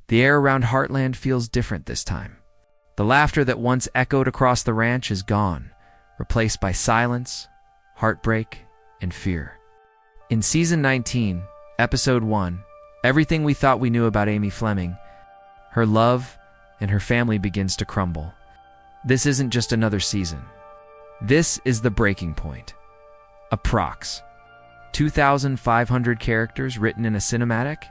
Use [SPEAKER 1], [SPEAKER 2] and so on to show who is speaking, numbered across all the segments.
[SPEAKER 1] The air around Heartland feels different this time. The laughter that once echoed across the ranch is gone, replaced by silence, heartbreak, and fear. In Season 19, Episode 1, everything we thought we knew about Amy Fleming, her love, and her family begins to crumble. This isn't just another season. This is the breaking point. Approx. 2,500 characters written in a cinematic,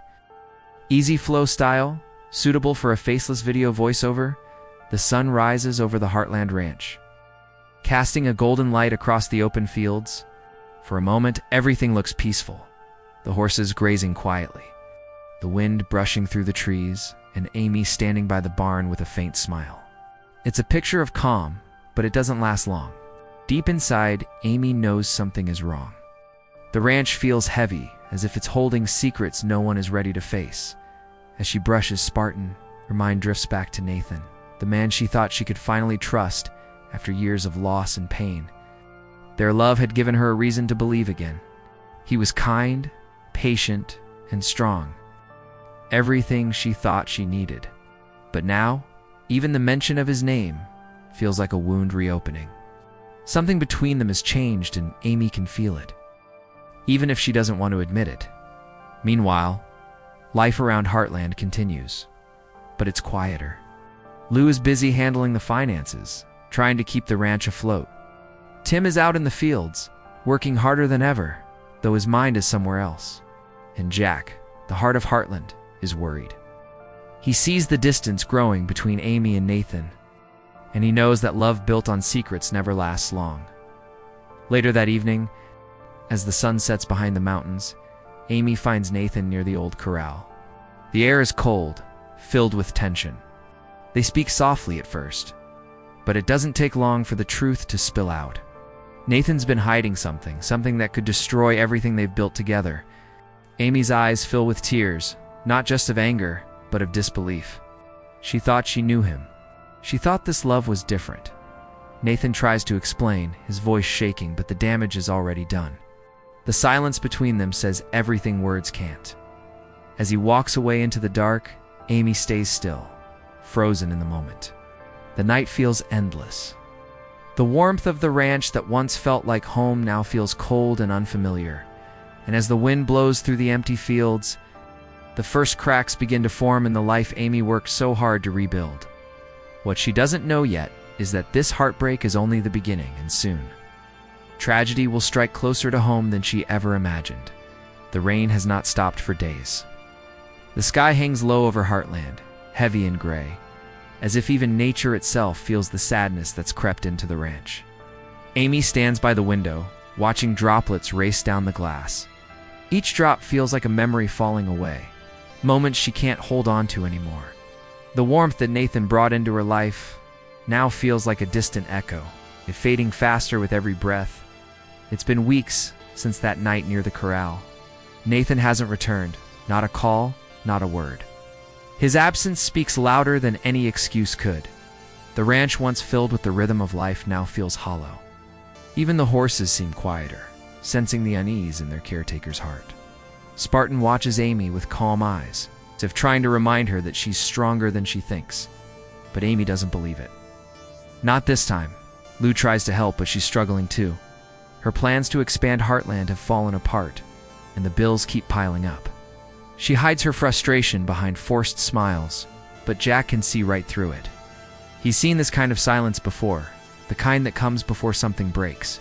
[SPEAKER 1] easy flow style, suitable for a faceless video voiceover. The sun rises over the Heartland Ranch, casting a golden light across the open fields. For a moment, everything looks peaceful. The horses grazing quietly, the wind brushing through the trees, and Amy standing by the barn with a faint smile. It's a picture of calm, but it doesn't last long. Deep inside, Amy knows something is wrong. The ranch feels heavy, as if it's holding secrets no one is ready to face. As she brushes Spartan, her mind drifts back to Nathan, the man she thought she could finally trust after years of loss and pain. Their love had given her a reason to believe again. He was kind, patient, and strong. Everything she thought she needed. But now, even the mention of his name feels like a wound reopening. Something between them has changed, and Amy can feel it, even if she doesn't want to admit it. Meanwhile, life around Heartland continues, but it's quieter. Lou is busy handling the finances, trying to keep the ranch afloat. Tim is out in the fields, working harder than ever, though his mind is somewhere else. And Jack, the heart of Heartland, is worried. He sees the distance growing between Amy and Nathan, and he knows that love built on secrets never lasts long. Later that evening, as the sun sets behind the mountains, Amy finds Nathan near the old corral. The air is cold, filled with tension. They speak softly at first, but it doesn't take long for the truth to spill out. Nathan's been hiding something that could destroy everything they've built together. Amy's eyes fill with tears, not just of anger, but of disbelief. She thought she knew him. She thought this love was different. Nathan tries to explain, his voice shaking, but the damage is already done. The silence between them says everything words can't. As he walks away into the dark, Amy stays still, frozen in the moment. The night feels endless. The warmth of the ranch that once felt like home now feels cold and unfamiliar. And as the wind blows through the empty fields, the first cracks begin to form in the life Amy worked so hard to rebuild. What she doesn't know yet is that this heartbreak is only the beginning, and soon, tragedy will strike closer to home than she ever imagined. The rain has not stopped for days. The sky hangs low over Heartland, heavy and gray, as if even nature itself feels the sadness that's crept into the ranch. Amy stands by the window, watching droplets race down the glass. Each drop feels like a memory falling away, moments she can't hold on to anymore. The warmth that Nathan brought into her life now feels like a distant echo, it fading faster with every breath. It's been weeks since that night near the corral. Nathan hasn't returned, not a call, not a word. His absence speaks louder than any excuse could. The ranch, once filled with the rhythm of life, now feels hollow. Even the horses seem quieter, sensing the unease in their caretaker's heart. Spartan watches Amy with calm eyes, as if trying to remind her that she's stronger than she thinks. But Amy doesn't believe it. Not this time. Lou tries to help, but she's struggling too. Her plans to expand Heartland have fallen apart, and the bills keep piling up. She hides her frustration behind forced smiles, but Jack can see right through it. He's seen this kind of silence before, the kind that comes before something breaks.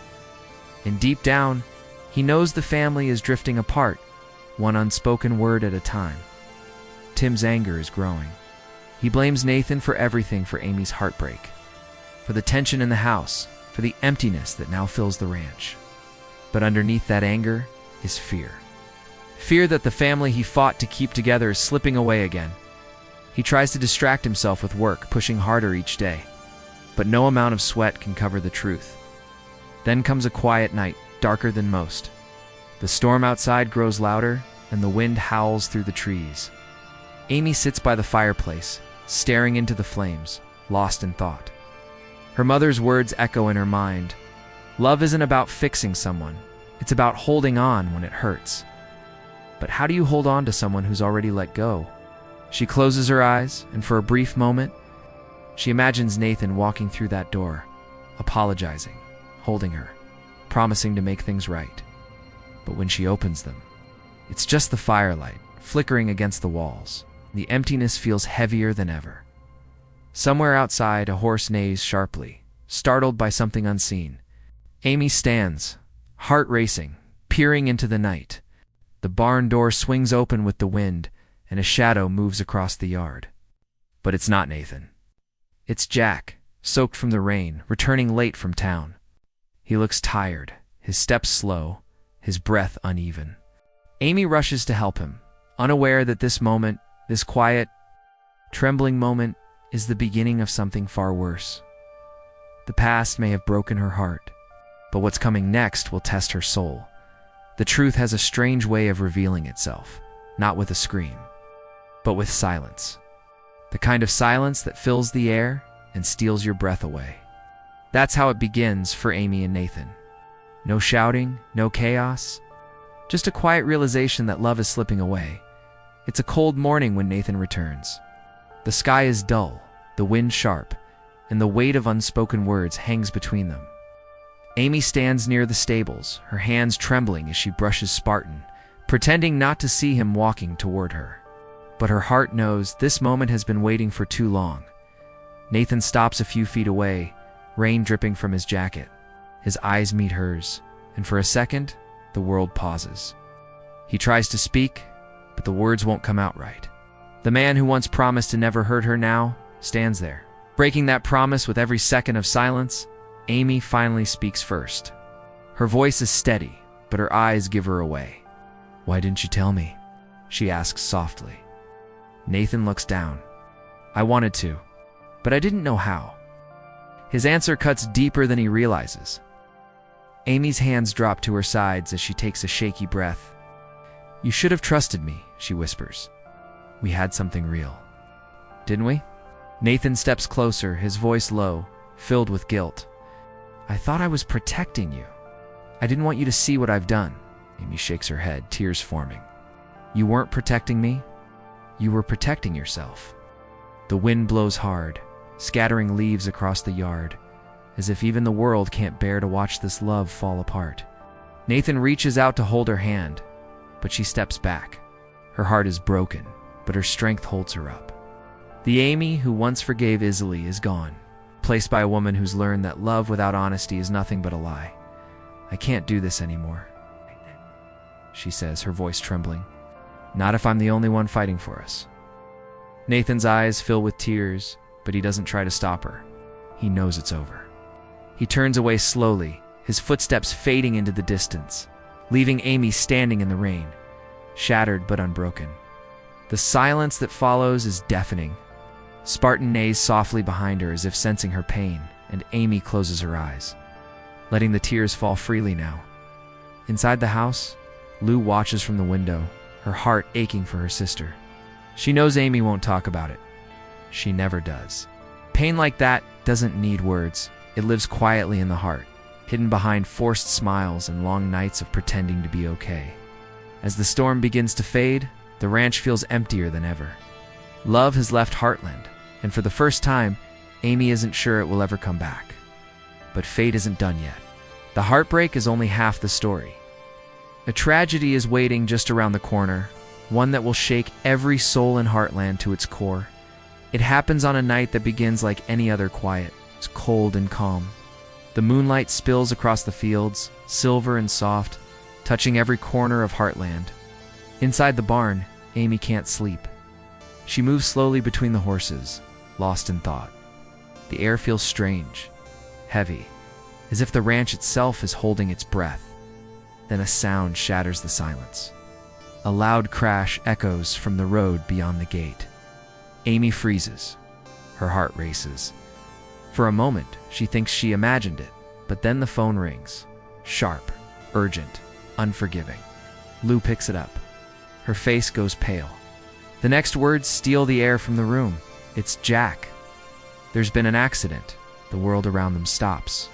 [SPEAKER 1] And deep down, he knows the family is drifting apart, one unspoken word at a time. Tim's anger is growing. He blames Nathan for everything, for Amy's heartbreak, for the tension in the house, for the emptiness that now fills the ranch. But underneath that anger is fear. Fear that the family he fought to keep together is slipping away again. He tries to distract himself with work, pushing harder each day. But no amount of sweat can cover the truth. Then comes a quiet night, darker than most. The storm outside grows louder, and the wind howls through the trees. Amy sits by the fireplace, staring into the flames, lost in thought. Her mother's words echo in her mind. Love isn't about fixing someone. It's about holding on when it hurts. But how do you hold on to someone who's already let go? She closes her eyes, and for a brief moment, she imagines Nathan walking through that door, apologizing, holding her, promising to make things right. But when she opens them, it's just the firelight flickering against the walls. The emptiness feels heavier than ever. Somewhere outside, a horse neighs sharply, startled by something unseen. Amy stands, heart racing, peering into the night. The barn door swings open with the wind, and a shadow moves across the yard. But it's not Nathan. It's Jack, soaked from the rain, returning late from town. He looks tired, his steps slow, his breath uneven. Amy rushes to help him, unaware that this moment, this quiet, trembling moment, is the beginning of something far worse. The past may have broken her heart, but what's coming next will test her soul. The truth has a strange way of revealing itself, not with a scream, but with silence. The kind of silence that fills the air and steals your breath away. That's how it begins for Amy and Nathan. No shouting, no chaos, just a quiet realization that love is slipping away. It's a cold morning when Nathan returns. The sky is dull, the wind sharp, and the weight of unspoken words hangs between them. Amy stands near the stables, her hands trembling as she brushes Spartan, pretending not to see him walking toward her. But her heart knows this moment has been waiting for too long. Nathan stops a few feet away, rain dripping from his jacket. His eyes meet hers, and for a second, the world pauses. He tries to speak, but the words won't come out right. The man who once promised to never hurt her now stands there. Breaking that promise with every second of silence, Amy finally speaks first. Her voice is steady, but her eyes give her away. "Why didn't you tell me?" she asks softly. Nathan looks down. "I wanted to, but I didn't know how." His answer cuts deeper than he realizes. Amy's hands drop to her sides as she takes a shaky breath. "You should have trusted me," she whispers. "We had something real. Didn't we?" Nathan steps closer, his voice low, filled with guilt. "I thought I was protecting you. I didn't want you to see what I've done." Amy shakes her head, tears forming. "You weren't protecting me. You were protecting yourself." The wind blows hard, scattering leaves across the yard, as if even the world can't bear to watch this love fall apart. Nathan reaches out to hold her hand, but she steps back. Her heart is broken, but her strength holds her up. The Amy who once forgave easily is gone, replaced by a woman who's learned that love without honesty is nothing but a lie. "I can't do this anymore," she says, her voice trembling. "Not if I'm the only one fighting for us." Nathan's eyes fill with tears, but he doesn't try to stop her. He knows it's over. He turns away slowly, his footsteps fading into the distance, leaving Amy standing in the rain, shattered but unbroken. The silence that follows is deafening. Spartan neighs softly behind her as if sensing her pain, and Amy closes her eyes, letting the tears fall freely now. Inside the house, Lou watches from the window, her heart aching for her sister. She knows Amy won't talk about it. She never does. Pain like that doesn't need words. It lives quietly in the heart, hidden behind forced smiles and long nights of pretending to be okay. As the storm begins to fade, the ranch feels emptier than ever. Love has left Heartland, and for the first time, Amy isn't sure it will ever come back. But fate isn't done yet. The heartbreak is only half the story. A tragedy is waiting just around the corner, one that will shake every soul in Heartland to its core. It happens on a night that begins like any other quiet. It's cold and calm. The moonlight spills across the fields, silver and soft, touching every corner of Heartland. Inside the barn, Amy can't sleep. She moves slowly between the horses, lost in thought. The air feels strange, heavy, as if the ranch itself is holding its breath. Then a sound shatters the silence. A loud crash echoes from the road beyond the gate. Amy freezes. Her heart races. For a moment, she thinks she imagined it, but then the phone rings. Sharp, urgent, unforgiving. Lou picks it up. Her face goes pale. The next words steal the air from the room. It's Jack. There's been an accident. The world around them stops.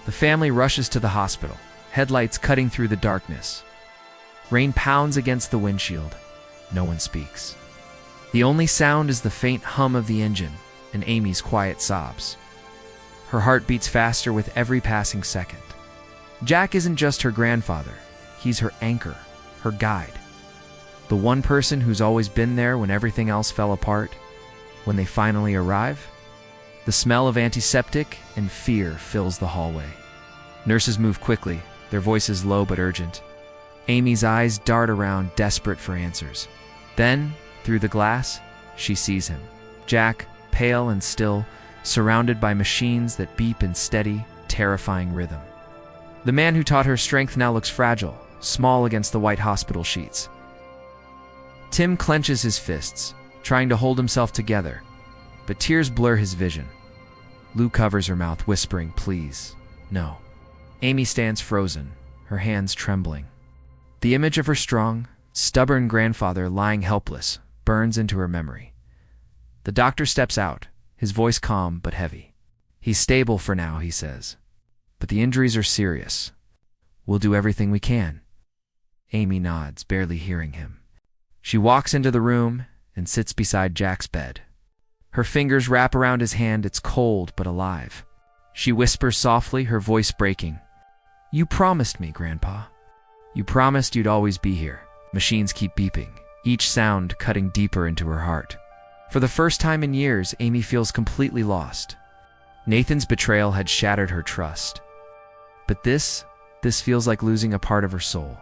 [SPEAKER 1] The family rushes to the hospital, headlights cutting through the darkness. Rain pounds against the windshield. No one speaks. The only sound is the faint hum of the engine and Amy's quiet sobs. Her heart beats faster with every passing second. Jack isn't just her grandfather. He's her anchor, her guide. The one person who's always been there when everything else fell apart. When they finally arrive, the smell of antiseptic and fear fills the hallway. Nurses move quickly, their voices low but urgent. Amy's eyes dart around, desperate for answers. Then, through the glass, she sees him. Jack, pale and still, surrounded by machines that beep in steady, terrifying rhythm. The man who taught her strength now looks fragile, small against the white hospital sheets. Tim clenches his fists, trying to hold himself together, but tears blur his vision. Lou covers her mouth, whispering, "Please, no." Amy stands frozen, her hands trembling. The image of her strong, stubborn grandfather lying helpless burns into her memory. The doctor steps out, his voice calm but heavy. "He's stable for now," he says. "But the injuries are serious. We'll do everything we can." Amy nods, barely hearing him. She walks into the room and sits beside Jack's bed. Her fingers wrap around his hand. It's cold but alive. She whispers softly, her voice breaking. "You promised me, Grandpa. You promised you'd always be here." Machines keep beeping, each sound cutting deeper into her heart. For the first time in years, Amy feels completely lost. Nathan's betrayal had shattered her trust. But this feels like losing a part of her soul.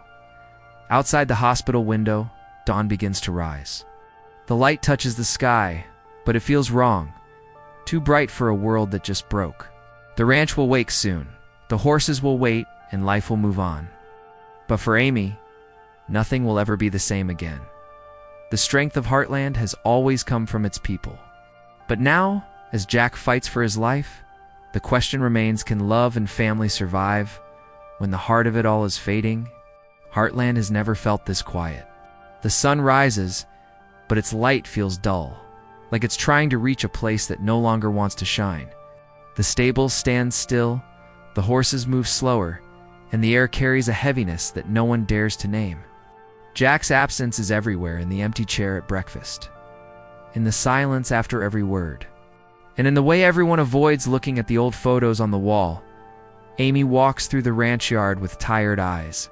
[SPEAKER 1] Outside the hospital window, dawn begins to rise. The light touches the sky, but it feels wrong. Too bright for a world that just broke. The ranch will wake soon. The horses will wait, and life will move on. But for Amy, nothing will ever be the same again. The strength of Heartland has always come from its people. But now, as Jack fights for his life, the question remains, can love and family survive when the heart of it all is fading? Heartland has never felt this quiet. The sun rises, but its light feels dull, like it's trying to reach a place that no longer wants to shine. The stables stand still, the horses move slower, and the air carries a heaviness that no one dares to name. Jack's absence is everywhere, in the empty chair at breakfast, in the silence after every word, and in the way everyone avoids looking at the old photos on the wall. Amy walks through the ranch yard with tired eyes.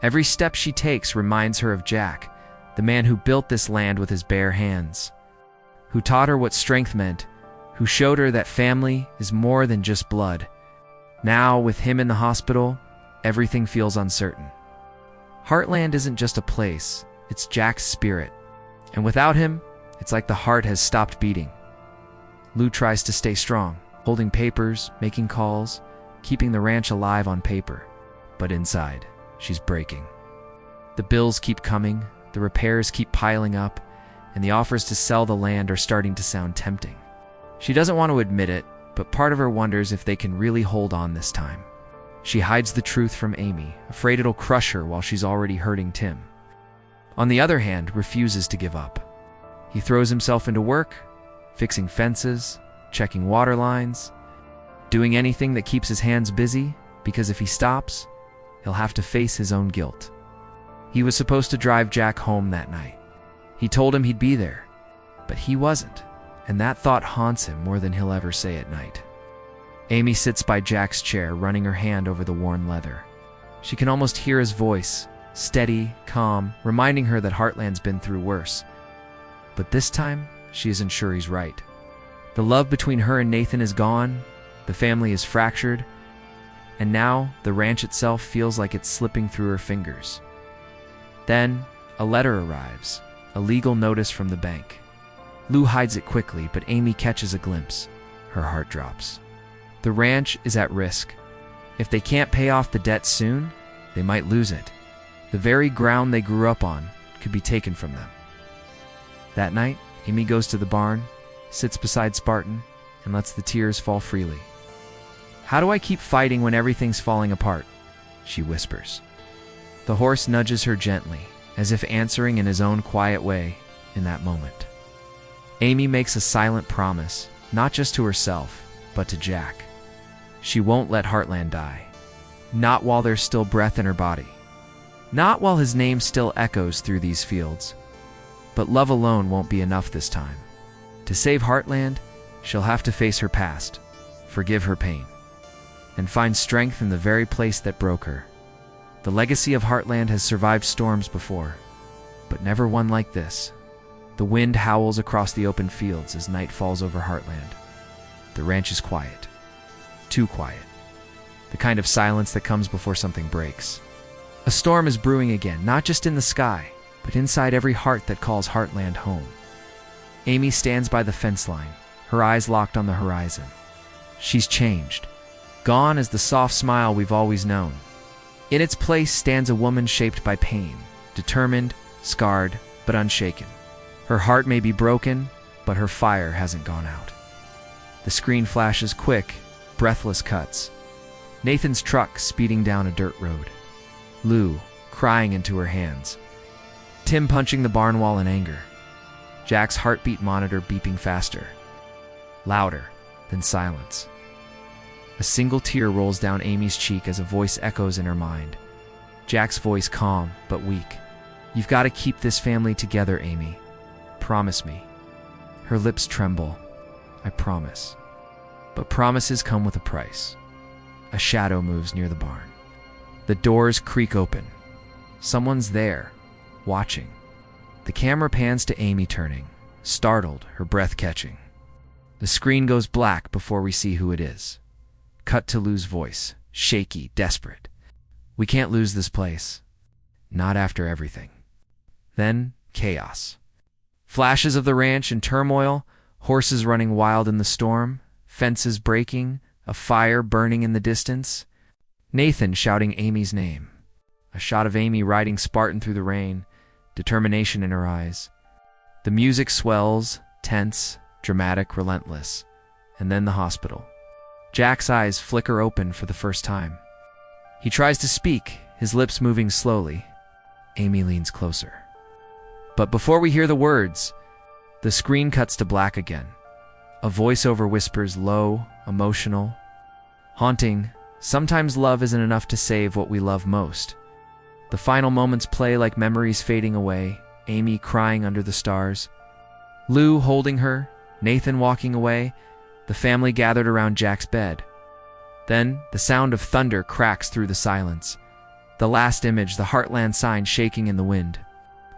[SPEAKER 1] Every step she takes reminds her of Jack, the man who built this land with his bare hands, who taught her what strength meant, who showed her that family is more than just blood. Now, with him in the hospital, everything feels uncertain. Heartland isn't just a place, it's Jack's spirit. And without him, it's like the heart has stopped beating. Lou tries to stay strong, holding papers, making calls, keeping the ranch alive on paper. But inside, she's breaking. The bills keep coming, the repairs keep piling up, and the offers to sell the land are starting to sound tempting. She doesn't want to admit it, but part of her wonders if they can really hold on this time. She hides the truth from Amy, afraid it'll crush her while she's already hurting Tim. On the other hand, refuses to give up. He throws himself into work, fixing fences, checking water lines, doing anything that keeps his hands busy, because if he stops, he'll have to face his own guilt. He was supposed to drive Jack home that night. He told him he'd be there, but he wasn't, and that thought haunts him more than he'll ever say at night. Amy sits by Jack's chair, running her hand over the worn leather. She can almost hear his voice, steady, calm, reminding her that Heartland's been through worse. But this time, she isn't sure he's right. The love between her and Nathan is gone, the family is fractured, and now the ranch itself feels like it's slipping through her fingers. Then, a letter arrives, a legal notice from the bank. Lou hides it quickly, but Amy catches a glimpse. Her heart drops. The ranch is at risk. If they can't pay off the debt soon, they might lose it. The very ground they grew up on could be taken from them. That night, Amy goes to the barn, sits beside Spartan, and lets the tears fall freely. "How do I keep fighting when everything's falling apart?" she whispers. The horse nudges her gently, as if answering in his own quiet way in that moment. Amy makes a silent promise, not just to herself, but to Jack. She won't let Heartland die. Not while there's still breath in her body. Not while his name still echoes through these fields. But love alone won't be enough this time. To save Heartland, she'll have to face her past, forgive her pain, and find strength in the very place that broke her. The legacy of Heartland has survived storms before, but never one like this. The wind howls across the open fields as night falls over Heartland. The ranch is quiet. Too quiet. The kind of silence that comes before something breaks. A storm is brewing again, not just in the sky, but inside every heart that calls Heartland home. Amy stands by the fence line, her eyes locked on the horizon. She's changed. Gone is the soft smile we've always known. In its place stands a woman shaped by pain, determined, scarred, but unshaken. Her heart may be broken, but her fire hasn't gone out. The screen flashes quick, breathless cuts. Nathan's truck speeding down a dirt road. Lou crying into her hands. Tim punching the barn wall in anger. Jack's heartbeat monitor beeping faster. Louder than silence. A single tear rolls down Amy's cheek as a voice echoes in her mind. Jack's voice calm but weak. "You've got to keep this family together, Amy. Promise me." Her lips tremble. "I promise." But promises come with a price. A shadow moves near the barn. The doors creak open. Someone's there, watching. The camera pans to Amy turning, startled, her breath catching. The screen goes black before we see who it is. Cut to Lou's voice, shaky, desperate. "We can't lose this place. Not after everything." Then, chaos. Flashes of the ranch in turmoil, horses running wild in the storm, fences breaking, a fire burning in the distance. Nathan shouting Amy's name. A shot of Amy riding Spartan through the rain, determination in her eyes. The music swells, tense, dramatic, relentless. And then the hospital. Jack's eyes flicker open for the first time. He tries to speak, his lips moving slowly. Amy leans closer. But before we hear the words, the screen cuts to black again. A voiceover whispers low, emotional, haunting. "Sometimes love isn't enough to save what we love most." The final moments play like memories fading away, Amy crying under the stars. Lou holding her, Nathan walking away, the family gathered around Jack's bed. Then, the sound of thunder cracks through the silence. The last image, the Heartland sign shaking in the wind.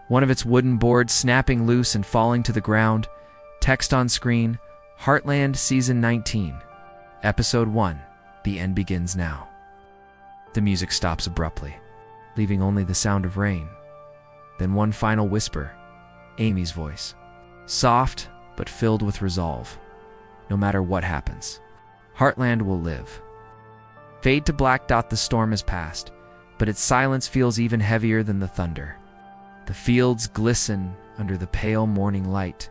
[SPEAKER 1] One of its wooden boards snapping loose and falling to the ground. Text on screen, Heartland Season 19, Episode 1, The End Begins Now. The music stops abruptly, leaving only the sound of rain. Then one final whisper, Amy's voice. Soft, but filled with resolve. No matter what happens, Heartland will live. Fade to black. The storm has passed, but its silence feels even heavier than the thunder. The fields glisten under the pale morning light,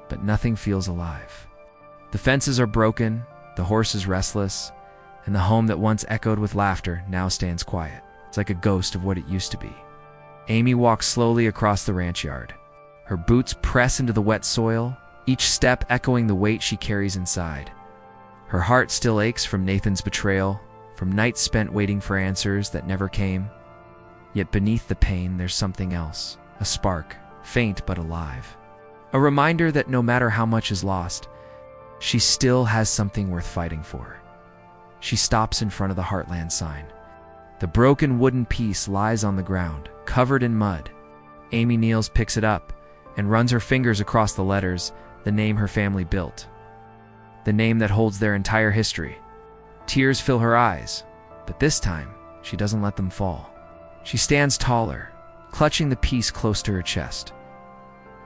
[SPEAKER 1] but nothing feels alive. The fences are broken, the horses restless, and the home that once echoed with laughter now stands quiet. It's like a ghost of what it used to be. Amy walks slowly across the ranch yard. Her boots press into the wet soil, each step echoing the weight she carries inside. Her heart still aches from Nathan's betrayal, from nights spent waiting for answers that never came. Yet beneath the pain, there's something else, a spark, faint but alive. A reminder that no matter how much is lost, she still has something worth fighting for. She stops in front of the Heartland sign. The broken wooden piece lies on the ground, covered in mud. Amy kneels, picks it up, and runs her fingers across the letters, the name her family built. The name that holds their entire history. Tears fill her eyes, but this time, she doesn't let them fall. She stands taller, clutching the piece close to her chest.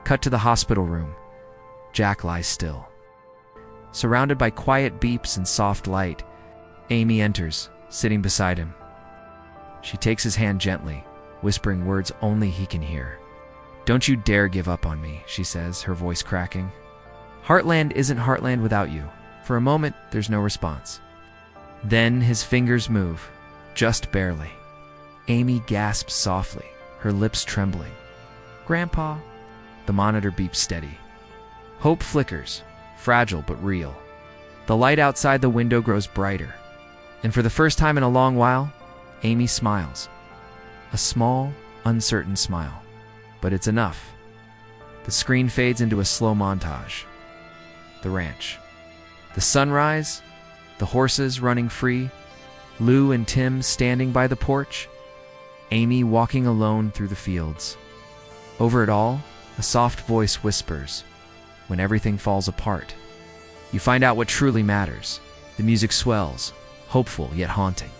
[SPEAKER 1] Cut to the hospital room. Jack lies still. Surrounded by quiet beeps and soft light, Amy enters, sitting beside him. She takes his hand gently, whispering words only he can hear. "Don't you dare give up on me," she says, her voice cracking. "Heartland isn't Heartland without you." For a moment, there's no response. Then his fingers move, just barely. Amy gasps softly, her lips trembling. "Grandpa." The monitor beeps steady. Hope flickers, fragile but real. The light outside the window grows brighter, and for the first time in a long while, Amy smiles. A small, uncertain smile, but it's enough. The screen fades into a slow montage. The ranch. The sunrise, the horses running free, Lou and Tim standing by the porch, Amy walking alone through the fields. Over it all, a soft voice whispers, "When everything falls apart." You find out what truly matters. The music swells, hopeful yet haunting.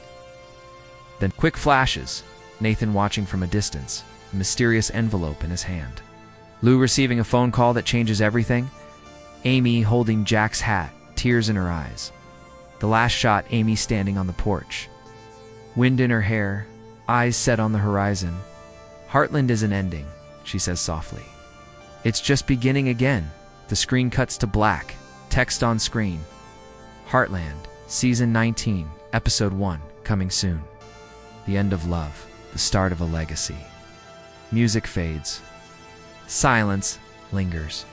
[SPEAKER 1] Then quick flashes, Nathan watching from a distance, a mysterious envelope in his hand. Lou receiving a phone call that changes everything, Amy holding Jack's hat, tears in her eyes. The last shot, Amy standing on the porch. Wind in her hair, eyes set on the horizon. "Heartland isn't ending," she says softly. "It's just beginning again." The screen cuts to black, text on screen. Heartland, Season 19, Episode 1, coming soon. The end of love, the start of a legacy. Music fades. Silence lingers.